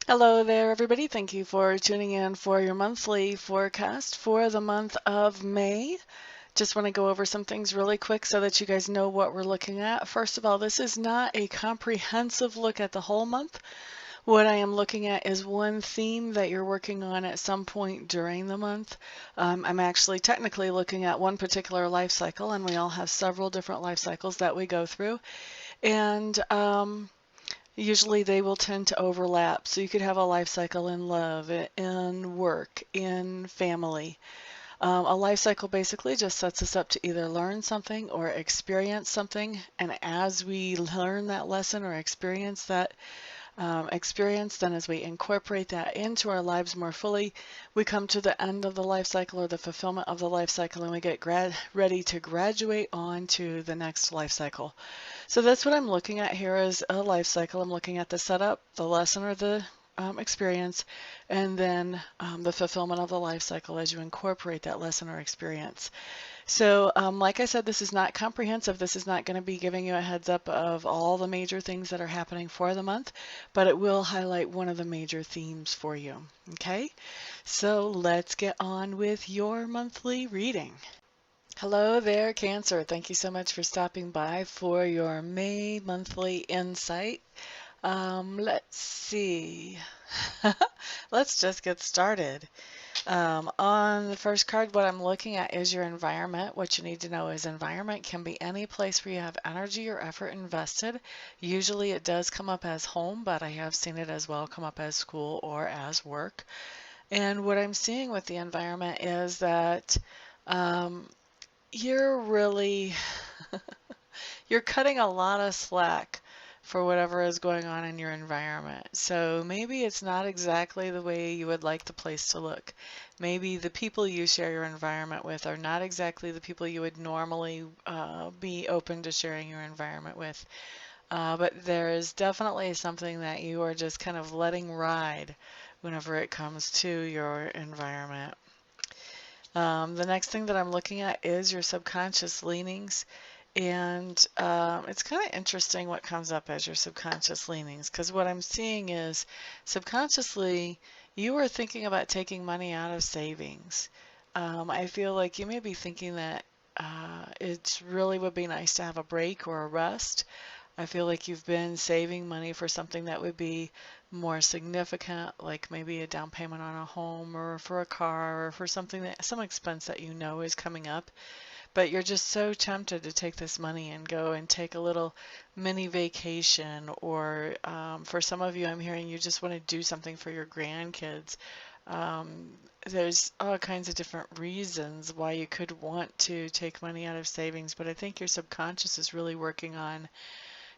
Hello there, everybody. Thank you for tuning in for your monthly forecast for the month of May. Just want to go over some things really quick so that you guys know what we're looking at. First of all, this is not a comprehensive look at the whole month. What I am looking at is one theme that you're working on at some point during the month. I'm actually technically looking at one particular life cycle, and we all have several different life cycles that we go through. And usually they will tend to overlap. So you could have a life cycle in love, in work, in family. A life cycle basically just sets us up to either learn something or experience something. And as we learn that lesson or experience that experience, then as we incorporate that into our lives more fully, we come to the end of the life cycle or the fulfillment of the life cycle, and we get ready to graduate on to the next life cycle. So that's what I'm looking at here is a life cycle. I'm looking at the setup, the lesson or the experience, and then the fulfillment of the life cycle as you incorporate that lesson or experience. So, like I said, this is not comprehensive. This is not going to be giving you a heads up of all the major things that are happening for the month, but it will highlight one of the major themes for you. Okay, so let's get on with your monthly reading. Hello there, Cancer. Thank you so much for stopping by for your May monthly insight. Let's see. Let's just get started. On the first card, what I'm looking at is your environment. What you need to know is environment can be any place where you have energy or effort invested. Usually it does come up as home, but I have seen it as well come up as school or as work. And what I'm seeing with the environment is that um, you're really you're cutting a lot of slack for whatever is going on in your environment. So maybe it's not exactly the way you would like the place to look. Maybe the people you share your environment with are not exactly the people you would normally be open to sharing your environment with. But there is definitely something that you are just kind of letting ride whenever it comes to your environment. The next thing that I'm looking at is your subconscious leanings. And it's kind of interesting what comes up as your subconscious leanings, because what I'm seeing is subconsciously you are thinking about taking money out of savings. I feel like you may be thinking that it really would be nice to have a break or a rest. I feel like you've been saving money for something that would be more significant, like maybe a down payment on a home or for a car or for something that some expense that you know is coming up. But you're just so tempted to take this money and go and take a little mini vacation, or for some of you, I'm hearing you just want to do something for your grandkids. There's all kinds of different reasons why you could want to take money out of savings, but I think your subconscious is really working on,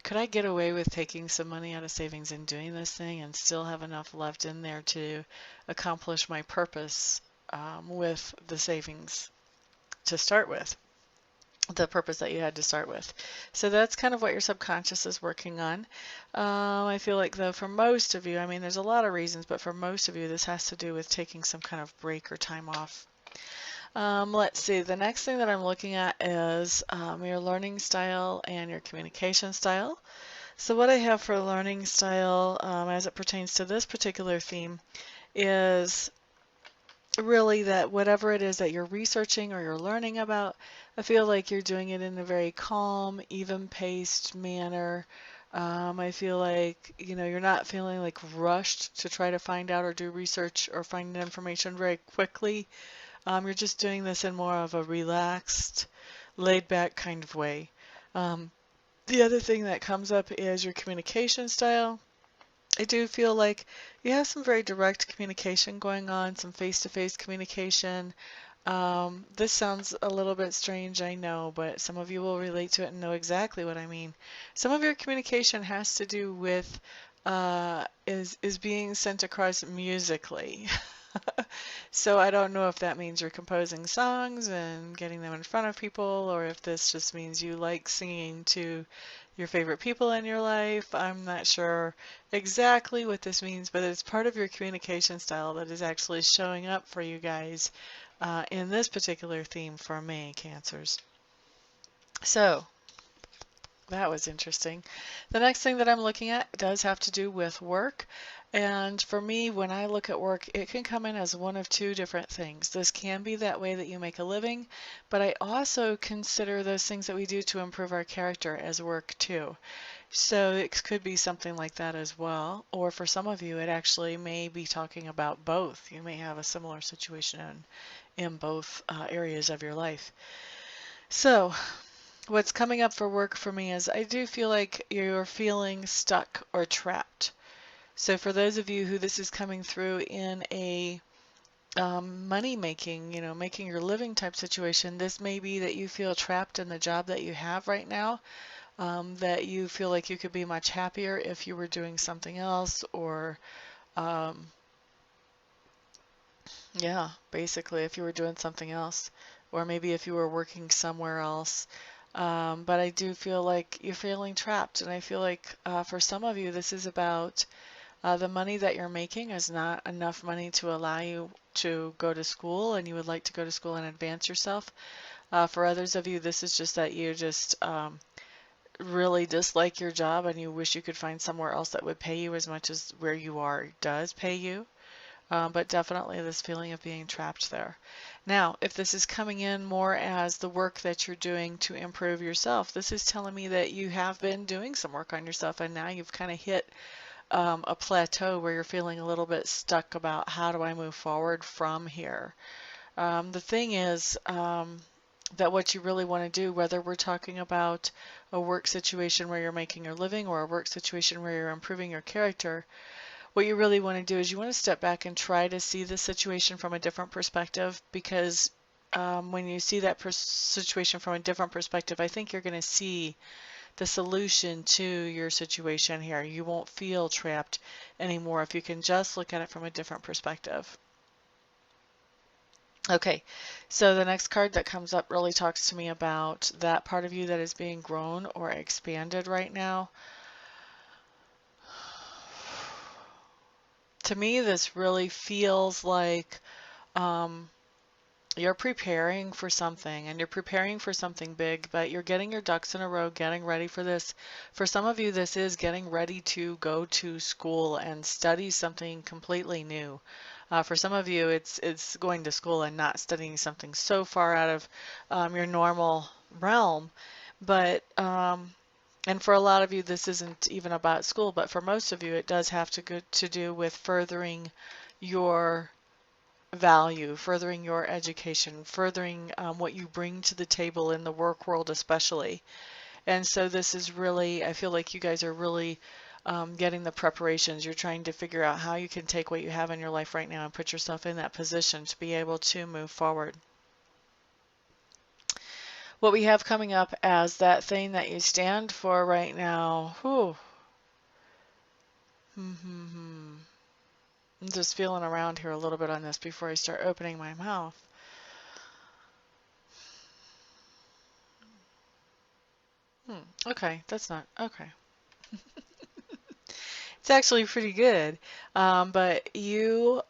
could I get away with taking some money out of savings and doing this thing and still have enough left in there to accomplish my purpose with the savings to start with? The purpose that you had to start with. So that's kind of what your subconscious is working on. I feel like though for most of you, I mean there's a lot of reasons, but for most of you this has to do with taking some kind of break or time off. Let's see, the next thing that I'm looking at is your learning style and your communication style. So what I have for learning style as it pertains to this particular theme is really that whatever it is that you're researching or you're learning about, I feel like you're doing it in a very calm, even-paced manner. I feel like, you're not feeling like rushed to try to find out or do research or find information very quickly. You're just doing this in more of a relaxed, laid-back kind of way. Um, the other thing that comes up is your communication style. I do feel like you have some very direct communication going on, some face-to-face communication. This sounds a little bit strange, I know, but some of you will relate to it and know exactly what I mean. Some of your communication has to do with is being sent across musically. So I don't know if that means you're composing songs and getting them in front of people, or if this just means you like singing to your favorite people in your life. I'm not sure exactly what this means, but it's part of your communication style that is actually showing up for you guys in this particular theme for May, Cancers. So That was interesting. The next thing that I'm looking at does have to do with work. And for me, when I look at work, it can come in as one of two different things. This can be that way that you make a living, but I also consider those things that we do to improve our character as work too. So it could be something like that as well. Or for some of you, it actually may be talking about both. You may have a similar situation in both areas of your life. So what's coming up for work for me is I do feel like you're feeling stuck or trapped. So for those of you who this is coming through in a money making, making your living type situation, this may be that you feel trapped in the job that you have right now, that you feel like you could be much happier if you were doing something else, or um, yeah, basically if you were doing something else, or maybe if you were working somewhere else. But I do feel like you're feeling trapped, and I feel like for some of you, this is about the money that you're making is not enough money to allow you to go to school, and you would like to go to school and advance yourself. For others of you, this is just that you just really dislike your job and you wish you could find somewhere else that would pay you as much as where you are does pay you. But definitely this feeling of being trapped there. Now, if this is coming in more as the work that you're doing to improve yourself, this is telling me that you have been doing some work on yourself and now you've kind of hit a plateau where you're feeling a little bit stuck about how do I move forward from here. The thing is that what you really want to do, whether we're talking about a work situation where you're making your living or a work situation where you're improving your character, what you really want to do is you want to step back and try to see the situation from a different perspective, because when you see that situation from a different perspective, I think you're going to see the solution to your situation here. You won't feel trapped anymore if you can just look at it from a different perspective. Okay, so the next card that comes up really talks to me about that part of you that is being grown or expanded right now. To me, this really feels like um, you're preparing for something, and you're preparing for something big, but you're getting your ducks in a row, getting ready for this. For some of you, this is getting ready to go to school and study something completely new. For some of you, it's going to school and not studying something so far out of your normal realm. But and for a lot of you, this isn't even about school, but for most of you, it does have to do with furthering your value, furthering your education, furthering what you bring to the table in the work world especially. And so this is really, I feel like you guys are really getting the preparations. You're trying to figure out how you can take what you have in your life right now and put yourself in that position to be able to move forward. What we have coming up as that thing that you stand for right now, whew. I'm just feeling around here a little bit on this before I start opening my mouth. Okay, that's not, okay. It's actually pretty good. But you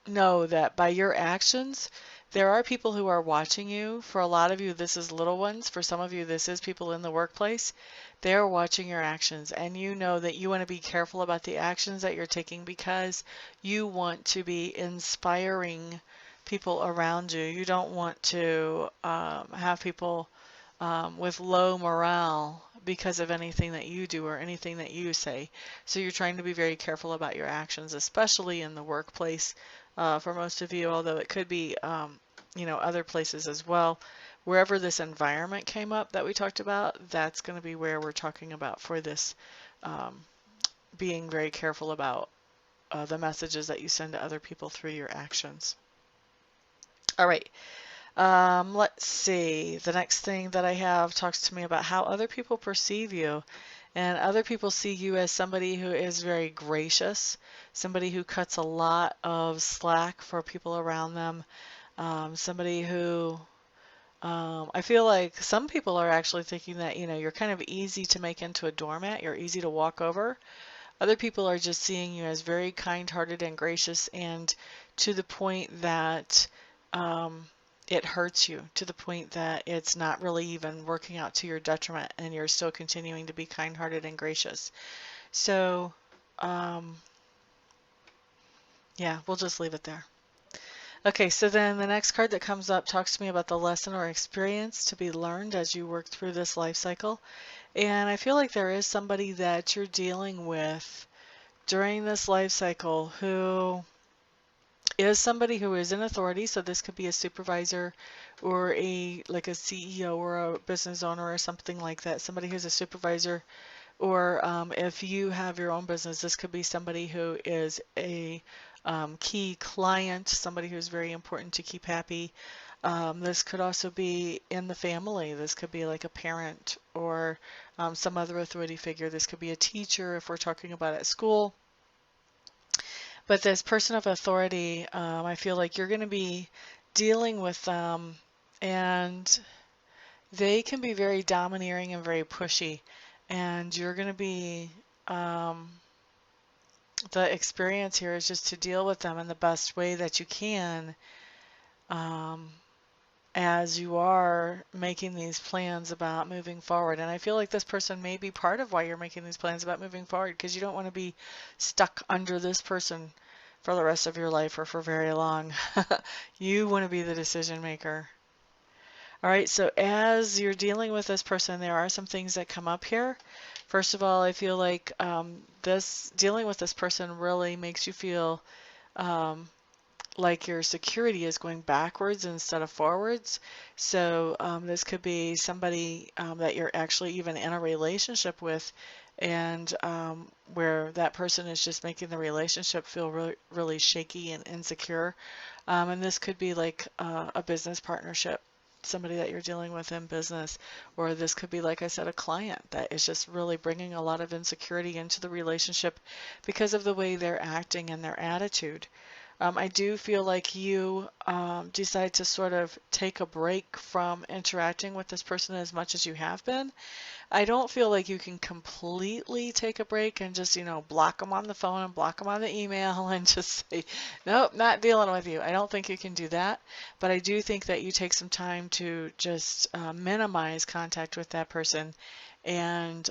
know that by your actions, there are people who are watching you. For a lot of you, this is little ones. For some of you, this is people in the workplace. They're watching your actions, and you know that you want to be careful about the actions that you're taking because you want to be inspiring people around you. You don't want to have people with low morale because of anything that you do or anything that you say. So you're trying to be very careful about your actions, especially in the workplace for most of you, although it could be, other places as well. Wherever this environment came up that we talked about, that's going to be where we're talking about for this, being very careful about the messages that you send to other people through your actions. All right. Let's see. The next thing that I have talks to me about how other people perceive you. And other people see you as somebody who is very gracious, somebody who cuts a lot of slack for people around them, somebody who I feel like some people are actually thinking that, you're kind of easy to make into a doormat, you're easy to walk over. Other people are just seeing you as very kind-hearted and gracious, and to the point that it hurts you to the point that it's not really even working out to your detriment and you're still continuing to be kind-hearted and gracious. So, um, yeah, we'll just leave it there. Okay, so then the next card that comes up talks to me about the lesson or experience to be learned as you work through this life cycle. And I feel like there is somebody that you're dealing with during this life cycle who is somebody who is in authority. So this could be a supervisor or like a CEO or a business owner or something like that. Somebody who's a supervisor, or if you have your own business, this could be somebody who is a key client, somebody who's very important to keep happy. This could also be in the family. This could be like a parent or some other authority figure. This could be a teacher if we're talking about at school. But this person of authority, I feel like you're going to be dealing with them, and they can be very domineering and very pushy. And you're going to be, the experience here is just to deal with them in the best way that you can, as you are making these plans about moving forward. And I feel like this person may be part of why you're making these plans about moving forward, because you don't want to be stuck under this person for the rest of your life or for very long. You want to be the decision maker. All right, so as you're dealing with this person, there are some things that come up here. First of all, I feel like dealing with this person really makes you feel like your security is going backwards instead of forwards. So this could be somebody that you're actually even in a relationship with, and where that person is just making the relationship feel really, really shaky and insecure. And this could be like a business partnership, somebody that you're dealing with in business, or this could be, like I said, a client that is just really bringing a lot of insecurity into the relationship because of the way they're acting and their attitude. I do feel like you decide to sort of take a break from interacting with this person as much as you have been. I don't feel like you can completely take a break and just, block them on the phone and block them on the email and just say, nope, not dealing with you. I don't think you can do that. But I do think that you take some time to just minimize contact with that person and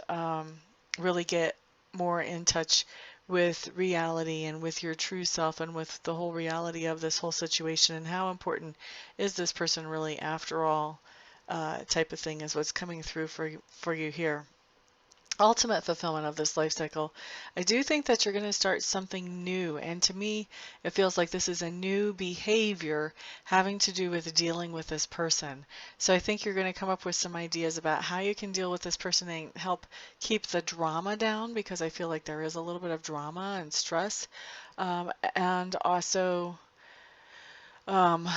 really get more in touch with reality and with your true self and with the whole reality of this whole situation and how important is this person really after all, type of thing is what's coming through for you here. Ultimate fulfillment of this life cycle. I do think that you're going to start something new, and to me it feels like this is a new behavior having to do with dealing with this person. So I think you're going to come up with some ideas about how you can deal with this person and help keep the drama down, because I feel like there is a little bit of drama and stress, and also um,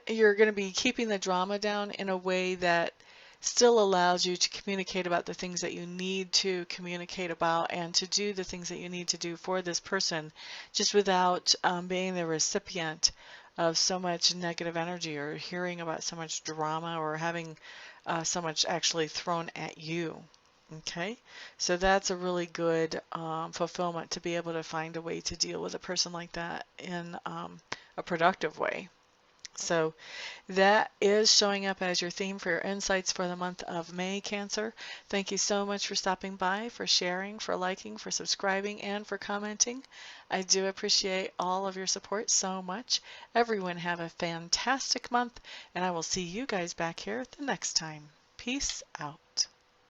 you're going to be keeping the drama down in a way that still allows you to communicate about the things that you need to communicate about and to do the things that you need to do for this person, just without being the recipient of so much negative energy or hearing about so much drama or having so much actually thrown at you. Okay, so that's a really good fulfillment, to be able to find a way to deal with a person like that in a productive way. So that is showing up as your theme for your insights for the month of May, Cancer. Thank you so much for stopping by, for sharing, for liking, for subscribing, and for commenting. I do appreciate all of your support so much. Everyone have a fantastic month, and I will see you guys back here the next time. Peace out.